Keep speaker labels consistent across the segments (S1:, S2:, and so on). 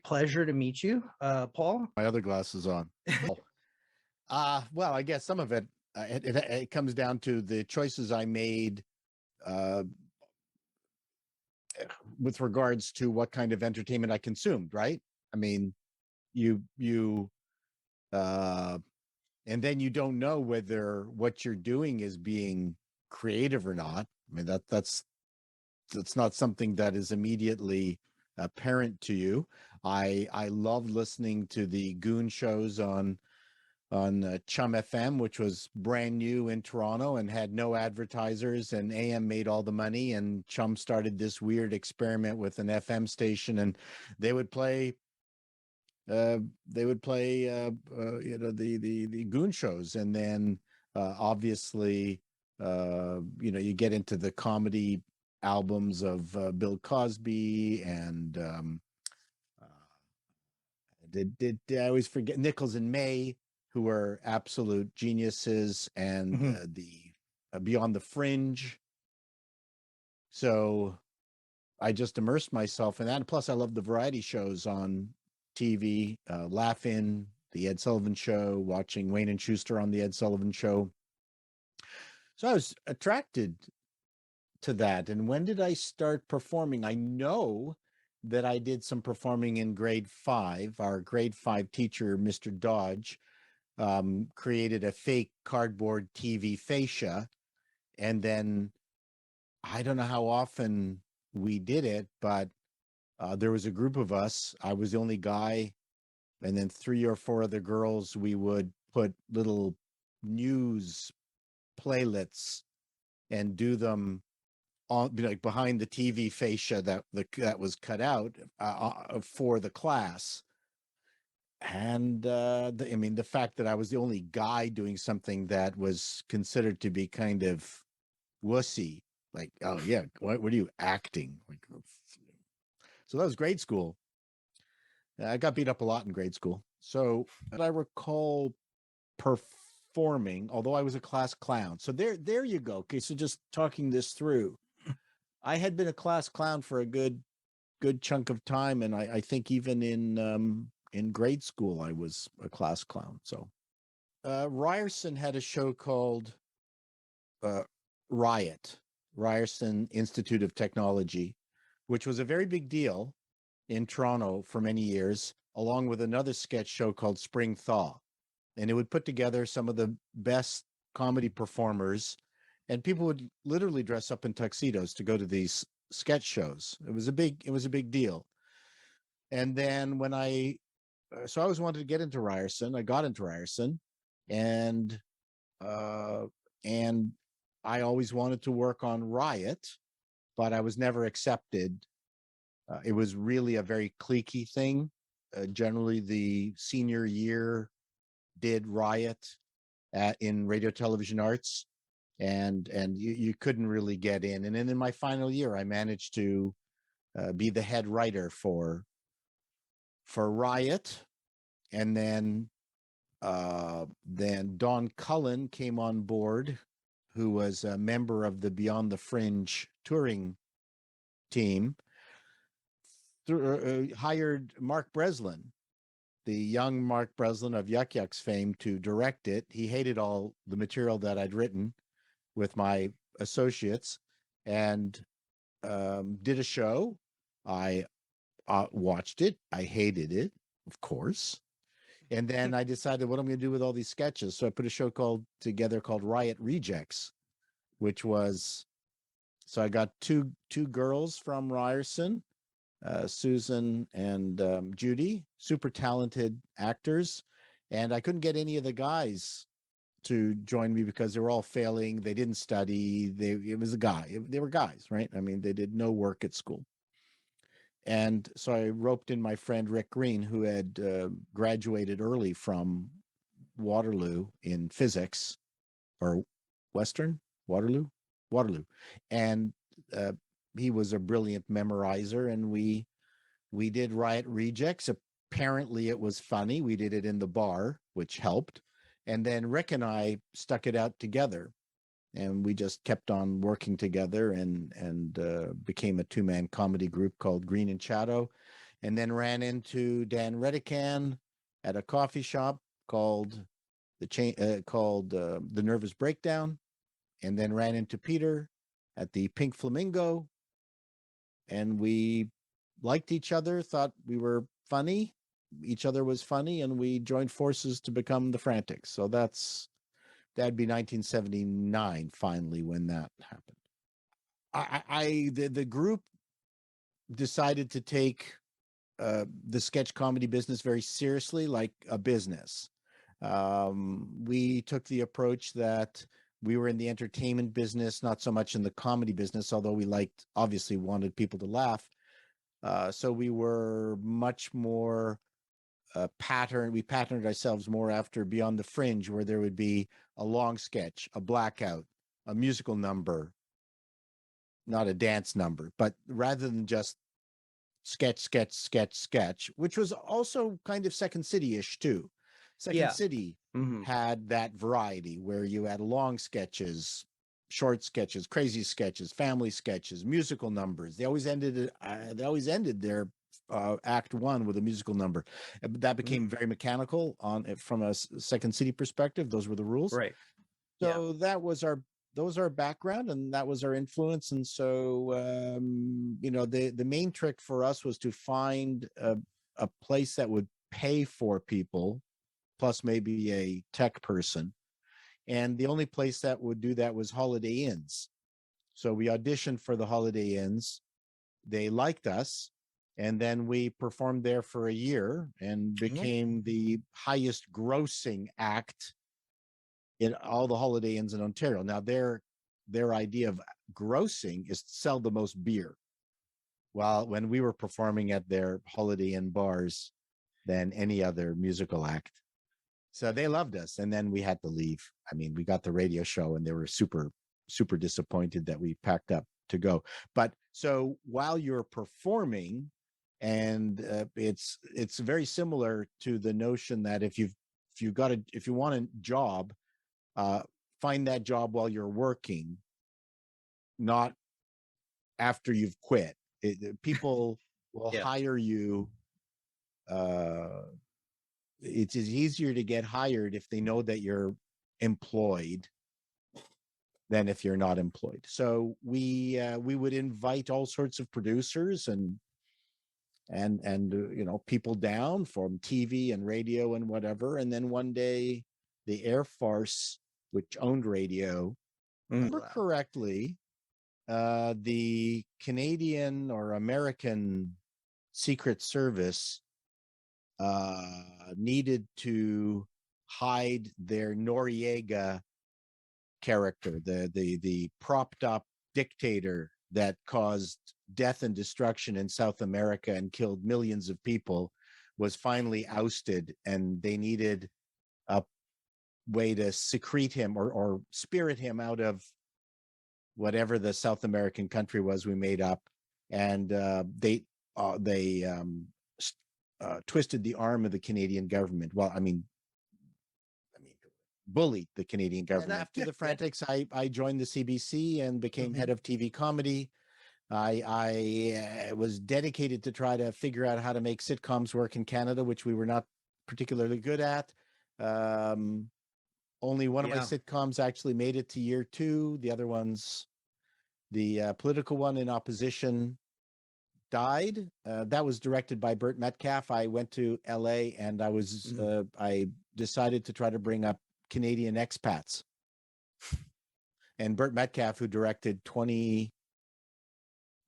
S1: pleasure to meet you, Paul.
S2: My other glasses on. Well, I guess some of it comes down to the choices I made uh, with regards to what kind of entertainment I consumed. Right? I mean, you uh, and then you don't know whether what you're doing is being creative or not. I mean, that's not something that is immediately apparent to you. I love listening to the Goon shows on Chum FM, which was brand new in Toronto and had no advertisers, and AM made all the money, and Chum started this weird experiment with an FM station, and they would play the Goon shows, and then obviously you get into the comedy albums of Bill Cosby and uh, did I always forget Nichols and May, who were absolute geniuses, and the Beyond the Fringe. So I just immersed myself in that. And plus, I love the variety shows on TV, Laugh-In, The Ed Sullivan Show, watching Wayne and Schuster on The Ed Sullivan Show. So I was attracted to that. And when did I start performing? I know that I did some performing in grade 5. Our grade 5 teacher, Mr. Dodge, created a fake cardboard TV fascia. And then I don't know how often we did it, but there was a group of us. I was the only guy, and then 3 or 4 other girls. We would put little news playlets and do them on, like, behind the TV fascia that was cut out for the class. And I mean, the fact that I was the only guy doing something that was considered to be kind of wussy, like, oh yeah, what are you acting? Like, so that was grade school. I got beat up a lot in grade school. So, but I recall performing, although I was a class clown. So there you go. Okay, so just talking this through, I had been a class clown for a good chunk of time, and I think even in grade school I was a class clown. So Ryerson had a show called uh, Riot, Ryerson Institute of Technology, which was a very big deal in Toronto for many years, along with another sketch show called Spring Thaw. And it would put together some of the best comedy performers, and people would literally dress up in tuxedos to go to these sketch shows. It was a big deal. And then when so I always wanted to get into Ryerson. I got into Ryerson, and uh, and I always wanted to work on Riot, but I was never accepted. It was really a very cliquey thing. Generally, the senior year did Riot in radio, television arts, and you couldn't really get in. And then in my final year, I managed to be the head writer for Riot, and then Don Cullen came on board, who was a member of the Beyond the Fringe touring team, hired Mark Breslin, the young Mark Breslin of Yuck Yucks fame, to direct it. He hated all the material that I'd written with my associates, and did a show. I watched it. I hated it, of course. And then I decided what I'm going to do with all these sketches. So I put a show together called Riot Rejects, which was, so I got two girls from Ryerson, Susan and Judy, super talented actors. And I couldn't get any of the guys to join me because they were all failing. They didn't study. It was a guy. They were guys, right? I mean, they did no work at school. And so I roped in my friend Rick Green, who had graduated early from Waterloo in physics, or Waterloo. And uh, he was a brilliant memorizer, and we did Riot Rejects. Apparently it was funny. We did it in the bar, which helped. And then Rick and I stuck it out together, and we just kept on working together, and became a 2-man comedy group called Me Chato. and then ran into Dan Redican at a coffee shop called the Nervous Breakdown, and then ran into Peter at the Pink Flamingo, and we liked each other, thought we were funny, each other was funny, and we joined forces to become the Frantics. So that'd be 1979 finally when that happened. The group decided to take the sketch comedy business very seriously, like a business. We took the approach that we were in the entertainment business, not so much in the comedy business, although we obviously wanted people to laugh. So we were much more we patterned ourselves more after Beyond the Fringe, where there would be a long sketch, a blackout, a musical number, not a dance number, but rather than just sketch, which was also kind of Second City-ish too. Second City had that variety where you had long sketches, short sketches, crazy sketches, family sketches, musical numbers. They always ended their act one with a musical number. That became very mechanical from a Second City perspective. Those were the rules.
S1: Right.
S2: So that was our background, and that was our influence. And so the main trick for us was to find a place that would pay for people, plus maybe a tech person. And the only place that would do that was Holiday Inns. So we auditioned for the Holiday Inns. They liked us. And then we performed there for a year and became the highest grossing act in all the Holiday Inns in Ontario. Now, their idea of grossing is to sell the most beer. While when we were performing at their Holiday Inn bars than any other musical act. So they loved us. And then we had to leave. I mean, we got the radio show and they were super, super disappointed that we packed up to go. But so while you're performing, and it's very similar to the notion that if you want a job, find that job while you're working, not after you've quit. People will hire you. It's easier to get hired if they know that you're employed than if you're not employed. So we would invite all sorts of producers and people down from TV and radio and whatever. And then one day, the Air Force, which owned radio, remember correctly, the Canadian or American Secret Service needed to hide their Noriega character, the propped up dictator that caused death and destruction in South America and killed millions of people, was finally ousted, and they needed a way to secrete him or spirit him out of whatever the South American country was we made up. And they twisted the arm of the Canadian government. Well, I mean, bullied the Canadian government. And after the Frantics, I joined the CBC and became head of TV comedy. I was dedicated to try to figure out how to make sitcoms work in Canada, which we were not particularly good at. Only one of my sitcoms actually made it to year 2. The other ones, the political one in opposition, died. That was directed by Burt Metcalf. I went to LA and I decided to try to bring up Canadian expats. And Burt Metcalf, who directed 20,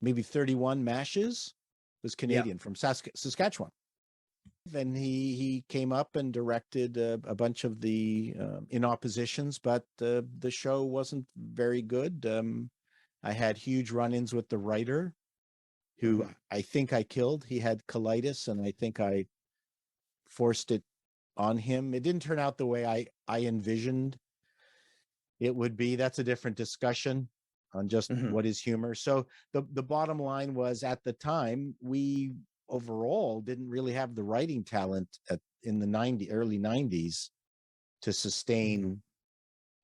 S2: maybe 31 MASHs, was Canadian from Saskatchewan. And he came up and directed a bunch of the in oppositions, but the show wasn't very good. I had huge run-ins with the writer, who I think I killed. He had colitis, and I think I forced it on him. It didn't turn out the way I envisioned it would be. That's a different discussion on just what is humor. So the bottom line was, at the time, we overall didn't really have the writing talent in the early 90s to sustain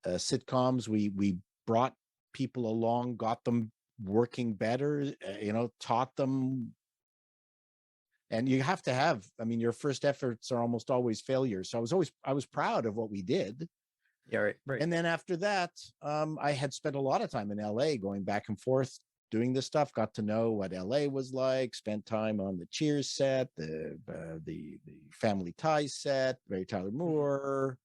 S2: sitcoms. We brought people along, got them working better, taught them. And you have to have, I mean, your first efforts are almost always failures. So I was proud of what we did.
S1: Yeah, right, right.
S2: And then after that, I had spent a lot of time in LA going back and forth doing this stuff, got to know what LA was like, spent time on the Cheers set, the Family Ties set, Mary Tyler Moore,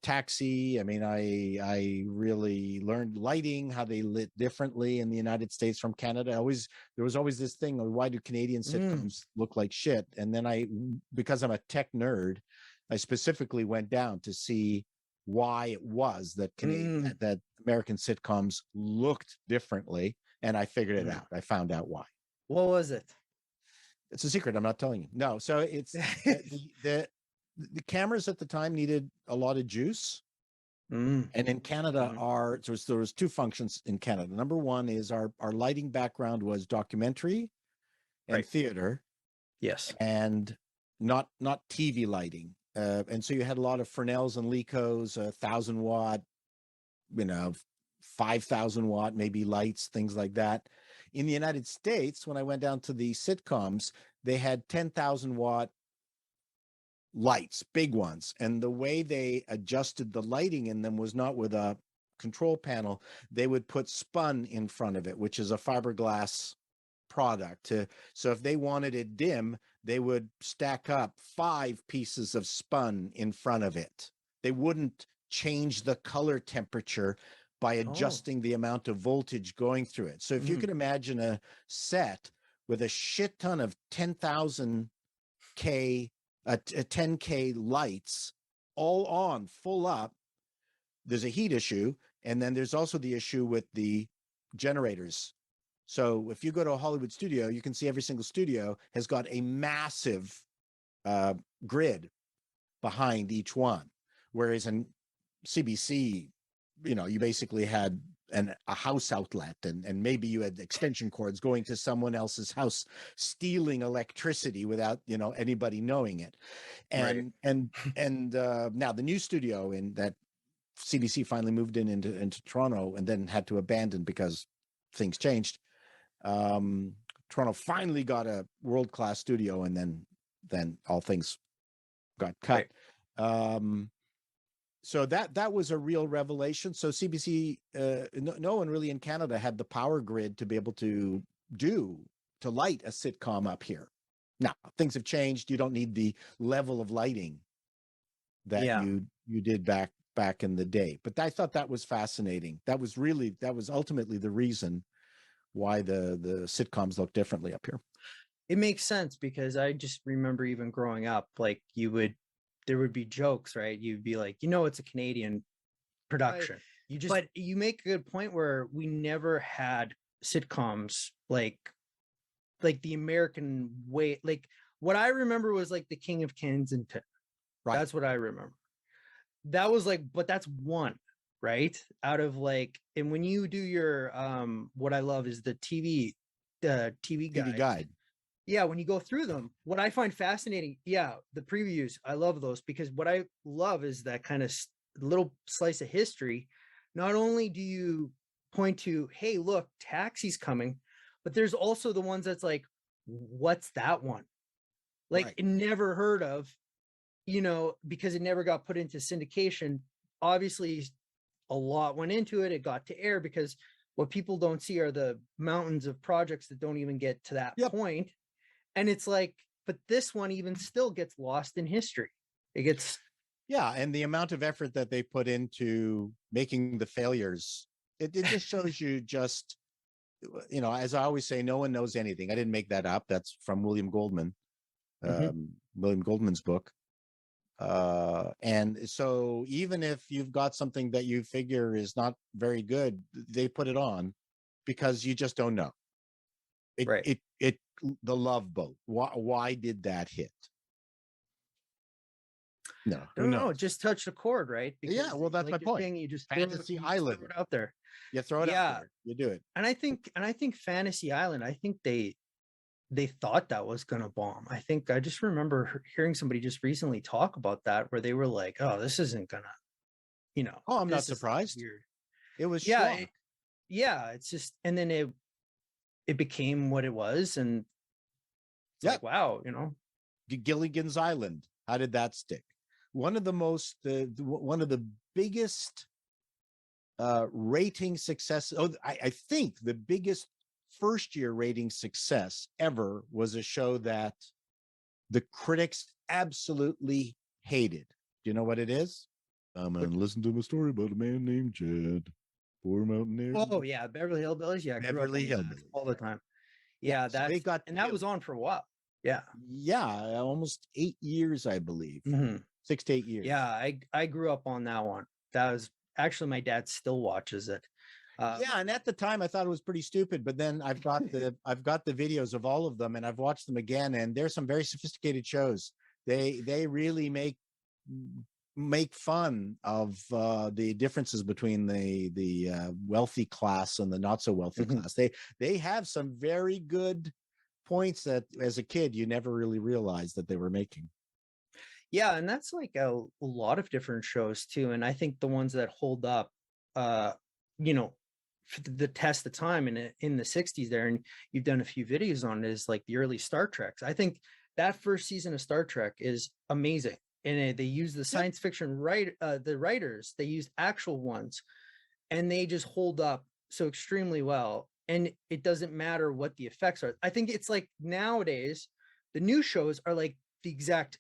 S2: Taxi. I mean, I really learned lighting, how they lit differently in the United States from Canada. There was always this thing of, why do Canadian sitcoms look like shit? And then because I'm a tech nerd, I specifically went down to see why it was that that American sitcoms looked differently, and I figured it out. I found out why.
S1: What was it?
S2: It's a secret. I'm not telling you. No, so it's the cameras at the time needed a lot of juice. And in Canada, there was two functions in Canada. Number one is our lighting background was documentary and theater.
S1: Yes.
S2: And not TV lighting. And so you had a lot of Fresnels and Lecos, 1,000-watt, 5,000-watt, maybe lights, things like that. In the United States, when I went down to the sitcoms, they had 10,000-watt lights, big ones. And the way they adjusted the lighting in them was not with a control panel. They would put spun in front of it, which is a fiberglass product. So if they wanted it dim, they would stack up 5 pieces of spun in front of it. They wouldn't change the color temperature by adjusting the amount of voltage going through it. So if you can imagine a set with a shit ton of 10,000K, 10K lights all on, full up, there's a heat issue. And then there's also the issue with the generators. So if you go to a Hollywood studio, you can see every single studio has got a massive grid behind each one. Whereas in CBC, you basically had a house outlet, and maybe you had extension cords going to someone else's house, stealing electricity without anybody knowing it. And now the new studio in that CBC finally moved into Toronto and then had to abandon because things changed. Toronto finally got a world-class studio, and then all things got cut. So that was a real revelation. So CBC, no one really in Canada had the power grid to be able to light a sitcom up here. Now things have changed. You don't need the level of lighting that you did back in the day. But I thought that was fascinating. That was ultimately the reason why the sitcoms look differently up here.
S1: It makes sense, because I just remember even growing up, like there would be jokes, right? You'd be like, it's a Canadian production. Right. But you make a good point where we never had sitcoms like the American way. Like what I remember was like The King of Kensington. Right. That's what I remember. That was but that's one, right? Out of and when you do your what I love is the TV guide. Yeah, when you go through them, what I find fascinating, the previews, I love those, because what I love is that kind of little slice of history. Not only do you point to, hey, look, Taxi's coming, but there's also the ones that's like, what's that one? Never heard of, because it never got put into syndication. Obviously, a lot went into it. It got to air, because what people don't see are the mountains of projects that don't even get to that point. And it's but this one even still gets lost in history. It gets.
S2: Yeah. And the amount of effort that they put into making the failures, it just shows you as I always say, no one knows anything. I didn't make that up. That's from William Goldman, William Goldman's book. And so even if you've got something that you figure is not very good, they put it on because you just don't know. The Love Boat. Why did that hit? No,
S1: I don't know. It just touched a chord, right?
S2: Because, well, that's my point.
S1: You just
S2: Fantasy Island.
S1: Throw it out there.
S2: You throw it out there. You do it.
S1: And I think Fantasy Island, I think they thought that was going to bomb. I think I just remember hearing somebody just recently talk about that, where they were like, oh, this isn't going to,
S2: Oh, I'm not surprised.
S1: Weird.
S2: It was
S1: schlock. It's just, and then it became what it was. And
S2: Yep.
S1: like, wow, you know.
S2: Gilligan's Island. How did that stick? One of the most, one of the biggest rating success. Oh, I think the biggest first year rating success ever was a show that the critics absolutely hated. Do you know what it is? I'm gonna listen to a story about a man named Jed, poor mountaineer.
S1: Oh yeah, Beverly Hillbillies. Yeah, I grew up
S2: Beverly
S1: on that
S2: Hillbillies
S1: all the time.
S2: Yeah,
S1: Yeah,
S2: so
S1: that's and that was on for a while. Yeah.
S2: Yeah, almost 8 years, I believe.
S1: Mm-hmm.
S2: 6 to 8 years.
S1: Yeah, I grew up on that one. That was actually my dad still watches it.
S2: Yeah, and at the time I thought it was pretty stupid, but then I've got the videos of all of them and I've watched them again, and there's some very sophisticated shows. They really make fun of the differences between the wealthy class and the not so wealthy class. They have some very good points that as a kid you never really realized that they were making.
S1: Yeah, and that's like a lot of different shows too. And I think the ones that hold up, you know, for the test of time in the 60s there, and you've done a few videos on it, is like the early Star Treks. I think that first season of Star Trek is amazing. And they use the science fiction the writers, they used actual ones, and they just hold up so extremely well. And it doesn't matter what the effects are. I think it's like nowadays, the new shows are like the exact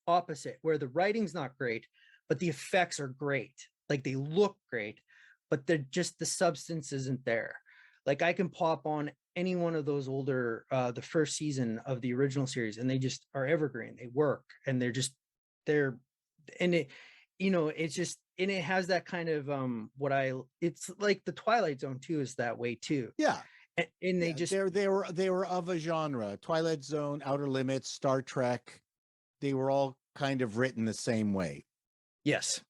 S1: opposite, where the writing's not great, but the effects are great. Like they look great, but they're just the substance isn't there. Like I can pop on any one of those older, the first season of the original series, and they just are evergreen. They work, and they're, and it, you know, it's just, and it has that kind of it's like the Twilight Zone too is that way too.
S2: Yeah.
S1: And they just
S2: they were of a genre. Twilight Zone, Outer Limits, Star Trek, they were all kind of written the same way.
S1: Yes.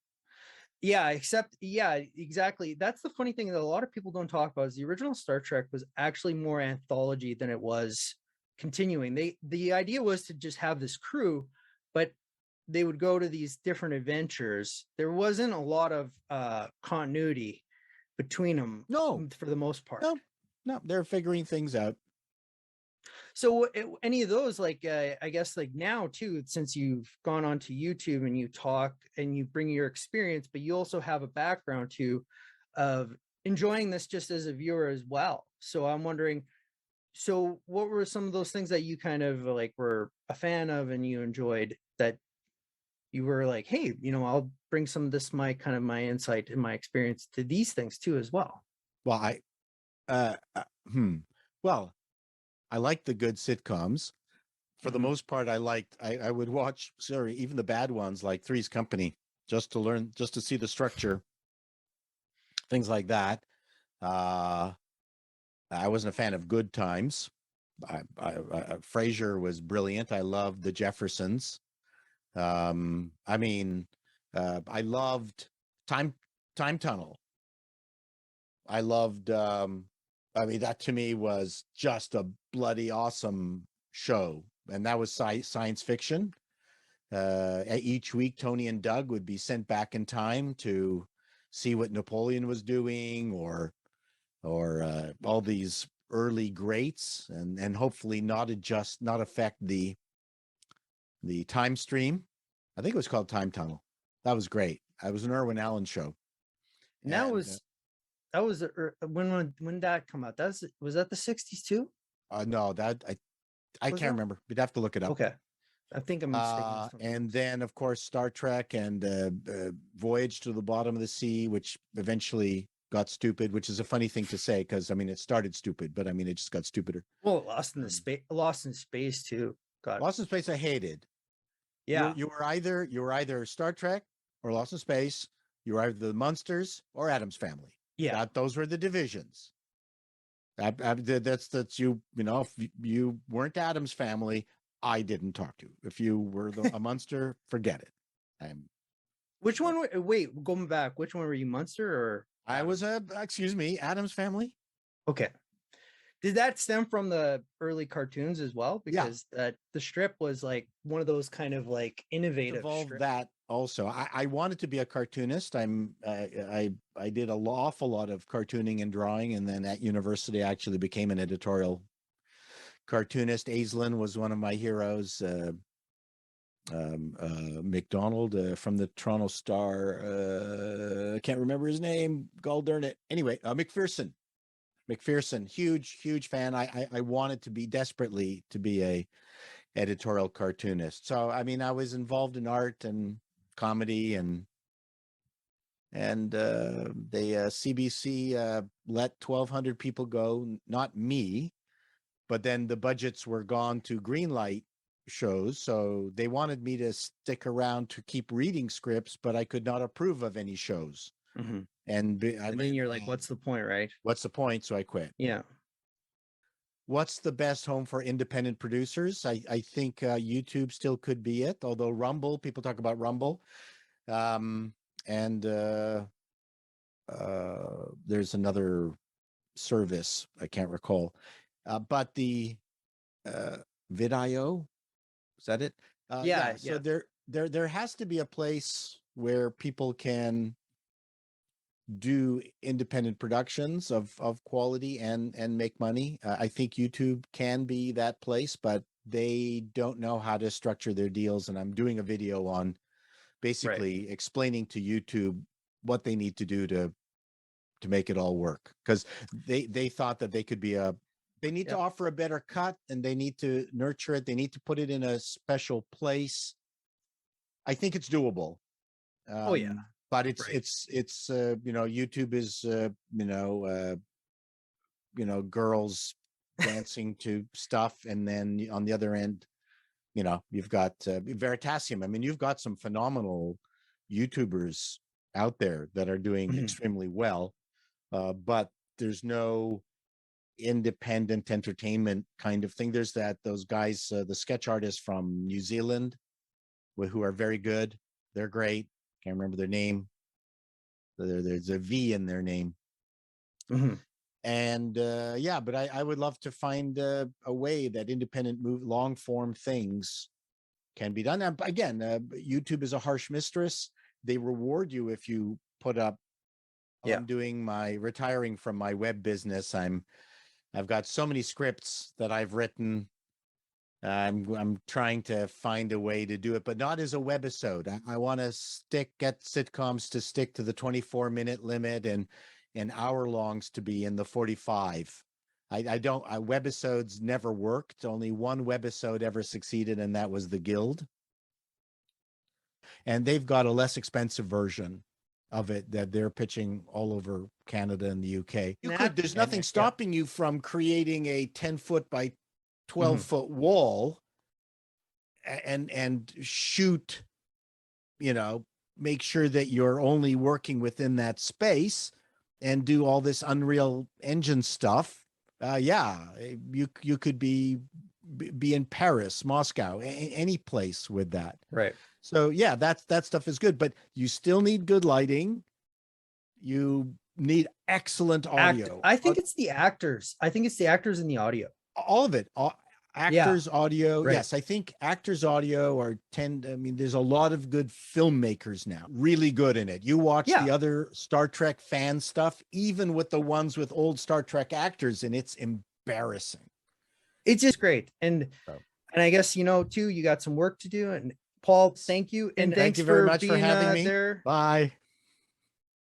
S1: Yeah, except yeah, exactly. That's the funny thing that a lot of people don't talk about is the original Star Trek was actually more anthology than it was continuing. The idea was to just have this crew, but they would go to these different adventures. There wasn't a lot of continuity between them.
S2: No,
S1: for the most part.
S2: No, they're figuring things out.
S1: So any of those, like I guess like now too, since you've gone onto YouTube and you talk and you bring your experience, but you also have a background too of enjoying this just as a viewer as well. So I'm wondering, so what were some of those things that you kind of like were a fan of and you enjoyed that you were like, hey, you know, I'll bring some of this, my kind of my insight and my experience to these things too as well.
S2: Well, well, I like the good sitcoms. For the most part, I would watch, even the bad ones like Three's Company, just to see the structure, things like that. I wasn't a fan of Good Times. Frasier was brilliant. I loved the Jeffersons. I mean, I loved Time Tunnel. I loved, I mean, that to me was just a bloody awesome show. And that was science fiction. Each week, Tony and Doug would be sent back in time to see what Napoleon was doing or all these early greats and hopefully not affect the time stream. I think it was called Time Tunnel. That was great. It was an Irwin Allen show.
S1: And that was when that come out? Was that the 60s too?
S2: No, that I can't remember. We'd have to look it up.
S1: Okay. I think I'm mistaken.
S2: And then, of course, Star Trek and Voyage to the Bottom of the Sea, which eventually got stupid, which is a funny thing to say because I mean it started stupid, but I mean it just got stupider.
S1: Well, Lost in Space too.
S2: Lost in Space, I hated.
S1: Yeah,
S2: you were either Star Trek or Lost in Space. You were either the Munsters or Addams Family.
S1: Yeah,
S2: those were the divisions. That's you. You know, if you weren't Addams Family, I didn't talk to. If you were a Munster, forget it.
S1: Which one? Wait, going back. Which one were you, Munster or?
S2: I was Addams Family.
S1: Okay. Did that stem from the early cartoons as well? Because the strip was like one of those kind of like innovative.
S2: That also, I wanted to be a cartoonist. I did an awful lot of cartooning and drawing, and then at university I actually became an editorial cartoonist. Aislinn was one of my heroes. McDonald from the Toronto Star. I can't remember his name. Gall darn it. Anyway, McPherson. Huge fan. I wanted to be desperately to be a editorial cartoonist. So I mean, I was involved in art and comedy, and the CBC let 1,200 people go. Not me, but then the budgets were gone to greenlight shows, so they wanted me to stick around to keep reading scripts, but I could not approve of any shows.
S1: Mm-hmm.
S2: And
S1: then you're like, what's the point, right?
S2: What's the point? So I quit.
S1: Yeah.
S2: What's the best home for independent producers? I think YouTube still could be it, although Rumble, people talk about Rumble. And there's another service, I can't recall. But the Vidio, is that it?
S1: Yeah.
S2: So there has to be a place where people can do independent productions of quality and make money. I think YouTube can be that place, but they don't know how to structure their deals. And I'm doing a video on basically explaining to YouTube what they need to do to make it all work, because they thought that they could be they need to offer a better cut, and they need to nurture it. They need to put it in a special place. I think it's doable. But it's YouTube is girls dancing to stuff, and then on the other end, you've got Veritasium. I mean, you've got some phenomenal YouTubers out there that are doing extremely well, but there's no independent entertainment kind of thing. There's those guys, the sketch artists from New Zealand, who are very good. They're great. Can't remember their name. There's a V in their name. And but I would love to find a way that independent long form things can be done. And again, YouTube is a harsh mistress. They reward you if you put up. I'm retiring from my web business. I've got so many scripts that I've written. I'm trying to find a way to do it, but not as a webisode. I want to get sitcoms to stick to the 24-minute limit, and hour longs to be in the 45. Webisodes never worked. Only one webisode ever succeeded, and that was The Guild. And they've got a less expensive version of it that they're pitching all over Canada and the UK. There's nothing stopping you from creating a 10-foot by 12-foot wall and shoot, make sure that you're only working within that space and do all this Unreal Engine stuff. You could be in Paris, Moscow, any place with that.
S1: Right.
S2: So that stuff is good, but you still need good lighting. You need excellent audio.
S1: I think it's the actors. I think it's the actors and the audio.
S2: All of it. Actors, audio. Right. Yes, I think actors, audio there's a lot of good filmmakers now, really good in it. You watch the other Star Trek fan stuff, even with the ones with old Star Trek actors, and it's embarrassing.
S1: It's just great. And I guess, too, you got some work to do. And Paul, thank you. And
S2: thank you very much for having me.
S1: there.
S2: Bye.